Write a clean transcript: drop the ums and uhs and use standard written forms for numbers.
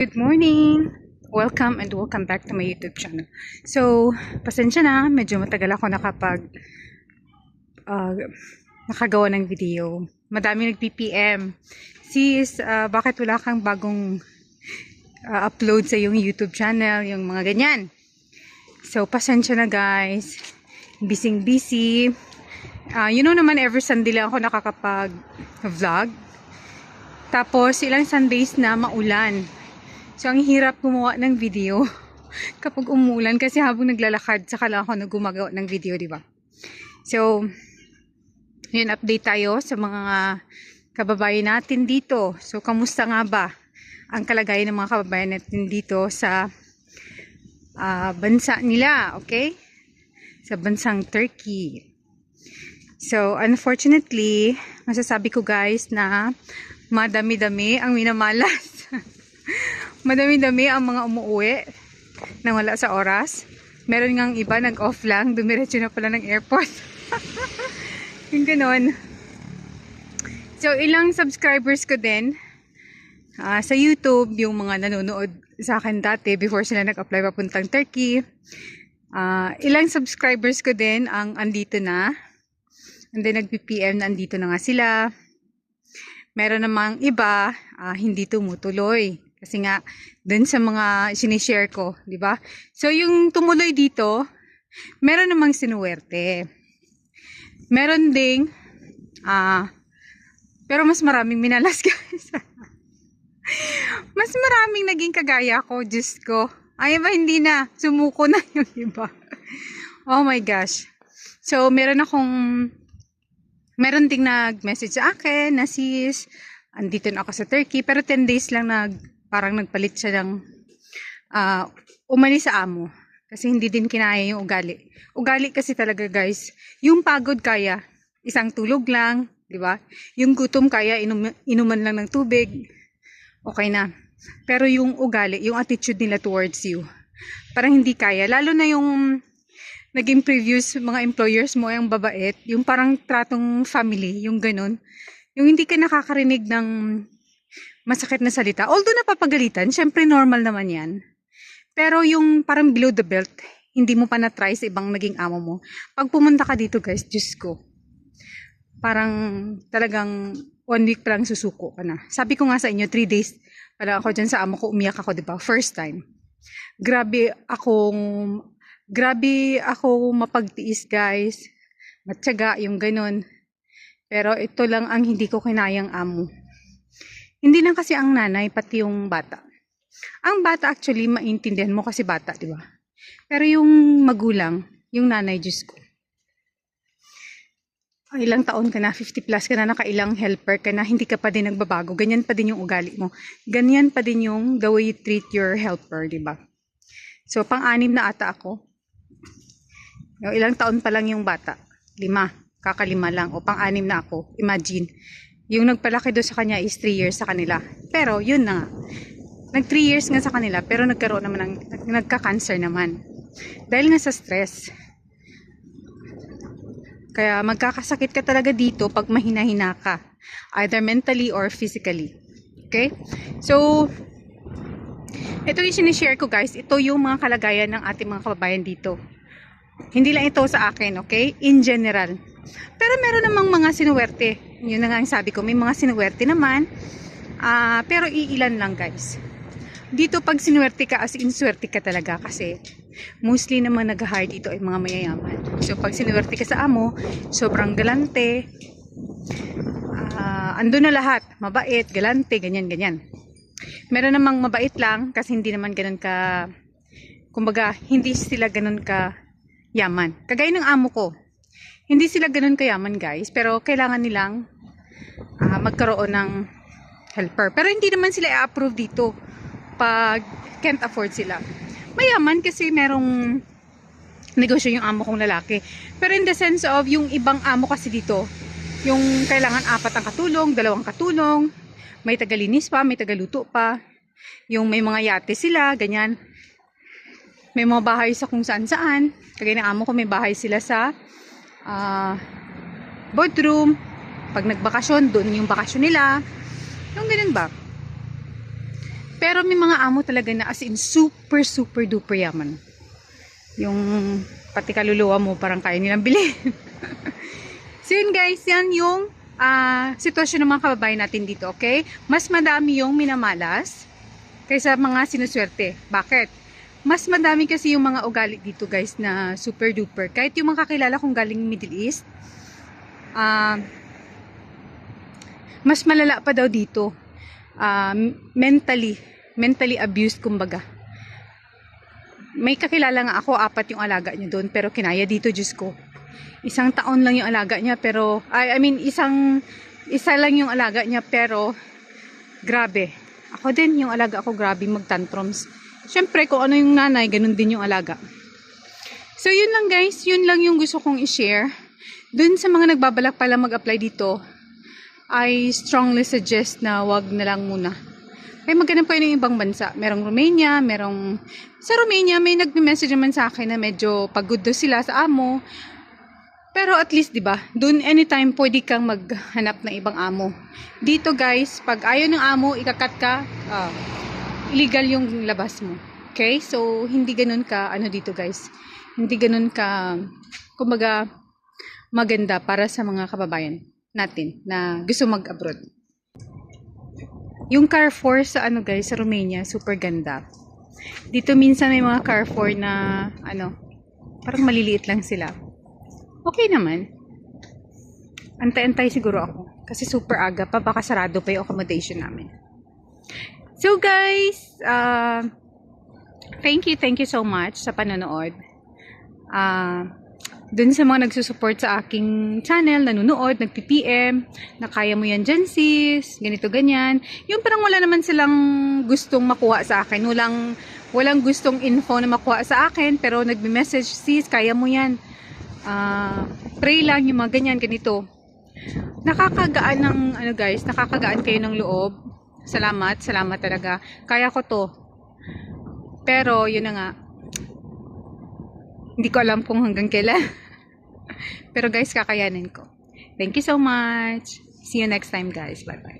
Good morning! Welcome and welcome back to my YouTube channel. So, pasensya na, medyo matagal ako uh, nakagawa ng video. Madami nag-PPM. Sis, bakit wala kang bagong upload sa yung YouTube channel, yung mga ganyan. So, pasensya na guys. Busy. You know naman, every Sunday lang ako nakakapag-vlog. Tapos, ilang Sundays na maulan. So, ang hirap gumawa ng video kapag umulan kasi habang naglalakad, saka lang ako gumagawa ng video, di ba? So, yun, update tayo sa mga kababayan natin dito. So, kamusta nga ba ang kalagayan ng mga kababayan natin dito sa bansa nila, okay? Sa bansang Turkey. So, unfortunately, masasabi ko guys na madami-dami ang minamalas. Madami-dami ang mga umuwi nang wala sa oras. Meron ngang iba nag-off lang, dumiretso na pala ng airport. Yung ganon. So, ilang subscribers ko din sa YouTube, yung mga nanonood sa akin dati before sila nag-apply papuntang Turkey. Ilang subscribers ko din ang andito na. And then nag-PPM na andito na nga sila. Meron namang iba, hindi tumutuloy. Kasi nga, dun sa mga sinishare ko, di ba? So, yung tumuloy dito, meron namang sinuwerte. Meron ding, pero mas maraming minalas guys. Mas maraming naging kagaya ko, Diyos ko. Ay ba, hindi na. Sumuko na yung iba. Oh my gosh. So, meron ding nag-message sa akin na sis, andito na ako sa Turkey, pero 10 days lang parang nagpalit siya ng umalis sa amo. Kasi hindi din kinaya yung ugali. Ugali kasi talaga guys, yung pagod kaya, isang tulog lang, di ba? Yung gutom kaya, inuman lang ng tubig, okay na. Pero yung ugali, yung attitude nila towards you, parang hindi kaya. Lalo na yung naging previous mga employers mo, yung babait, yung parang tratong family, yung ganun. Yung hindi ka nakakarinig ng masakit na salita. Although napapagalitan, syempre normal naman yan. Pero yung parang below the belt, hindi mo pa na-try sa ibang naging amo mo. Pag pumunta ka dito guys, Diyos ko, parang talagang 1 week pa lang susuko ka na. Sabi ko nga sa inyo, 3 days pala ako dyan sa amo ko, umiyak ako, diba? First time. Grabe ako mapagtiis guys. Matyaga, yung ganun. Pero ito lang ang hindi ko kinayang amo. Hindi lang kasi ang nanay, pati yung bata. Ang bata actually, maintindihan mo kasi bata, di ba? Pero yung magulang, yung nanay, Diyos ko. Ilang taon ka na, 50 plus ka na, nakailang helper ka na, hindi ka pa din nagbabago. Ganyan pa din yung ugali mo. Ganyan pa din yung the way you treat your helper, di ba? So, pang-anim na ata ako. Yung ilang taon pa lang yung bata. 5. Kakalima lang. O pang-anim na ako. Imagine. Yung nagpalaki doon sa kanya is 3 years sa kanila. Pero, yun na nga. Nag 3 years nga sa kanila, pero nagkaroon naman nagka-cancer naman. Dahil nga sa stress. Kaya magkakasakit ka talaga dito pag mahina-hina ka. Either mentally or physically. Okay? So, ito yung sinishare ko guys. Ito yung mga kalagayan ng ating mga kababayan dito. Hindi lang ito sa akin, okay? In general. Pero meron namang mga sinuwerte. Yun na nga ang sabi ko, may mga sinuwerte naman. Pero iilan lang guys. Dito pag sinuwerte ka, as in swerte ka talaga kasi mostly naman nag-hire dito ay mga mayayaman. So pag sinuwerte ka sa amo, sobrang galante. Ando na lahat. Mabait, galante, ganyan. Meron namang mabait lang kasi hindi naman ganun ka, kumbaga, hindi sila ganun ka yaman. Kagaya ng amo ko. Hindi sila ganun kayaman guys, pero kailangan nilang magkaroon ng helper. Pero hindi naman sila i-approve dito pag can't afford sila. Mayaman kasi merong negosyo yung amo kong lalaki. Pero in the sense of yung ibang amo kasi dito, yung kailangan 4 ang katulong, 2 katulong, may tagalinis pa, may tagaluto pa, yung may mga yate sila, ganyan. May mga bahay sa kung saan-saan. Kagaya ng amo ko, may bahay sila sa boardroom. Pag nagbakasyon, doon yung bakasyon nila. Yung ganun ba? Pero may mga amo talaga na as in super super duper yaman. Yung pati kaluluwa mo parang kaya nilang bilhin. So yun guys, yan yung sitwasyon ng mga kababayan natin dito, okay? Mas madami yung minamalas kaysa mga sinuswerte. Bakit? Mas madami kasi yung mga ugali dito guys na super duper. Kahit yung mga kakilala kong galing Middle East, mas malala pa daw dito. Mentally abused kumbaga. May kakilala nga ako, 4 yung alaga niya doon, pero kinaya dito, Diyos ko. 1 taon lang yung alaga niya, pero, isa lang yung alaga niya, pero, grabe. Ako din, yung alaga ako, grabe mag-tantrums. Siyempre, kung ano yung nanay, ganun din yung alaga. So, yun lang guys, yun lang yung gusto kong i-share. Dun sa mga nagbabalak pala mag-apply dito, I strongly suggest na wag na lang muna. Ay maghanap kayo ng ibang bansa. Merong Romania, sa Romania may nagme-message naman sa akin na medyo pagod daw sila sa amo. Pero at least 'di ba, doon anytime pwede kang maghanap ng ibang amo. Dito guys, pag ayaw ng amo, ikakat ka, illegal yung labas mo. Okay? So hindi ganoon ka dito guys. Hindi ganoon ka kumbaga maganda para sa mga kababayan natin na gusto mag-abroad. Yung Carrefour sa guys, sa Romania, super ganda. Dito minsan may mga Carrefour na parang maliliit lang sila. Okay naman. Antay-antay siguro ako kasi super aga pa, baka sarado pa yung accommodation namin. So guys, thank you so much sa panonood. Dun sa mga nagsusupport sa aking channel, nanonood, nag-PPM, na kaya mo yan dyan sis, ganito ganyan. Yung parang wala naman silang gustong makuha sa akin. Walang gustong info na makuha sa akin, pero nagme-message, sis, kaya mo yan. Pray lang yung mga ganyan, ganito. Nakakagaan ng, guys, nakakagaan kayo ng loob. Salamat talaga. Kaya ko to. Pero, yun na nga. Hindi ko alam kung hanggang kailan. Pero guys, kakayanin ko. Thank you so much. See you next time guys. Bye bye.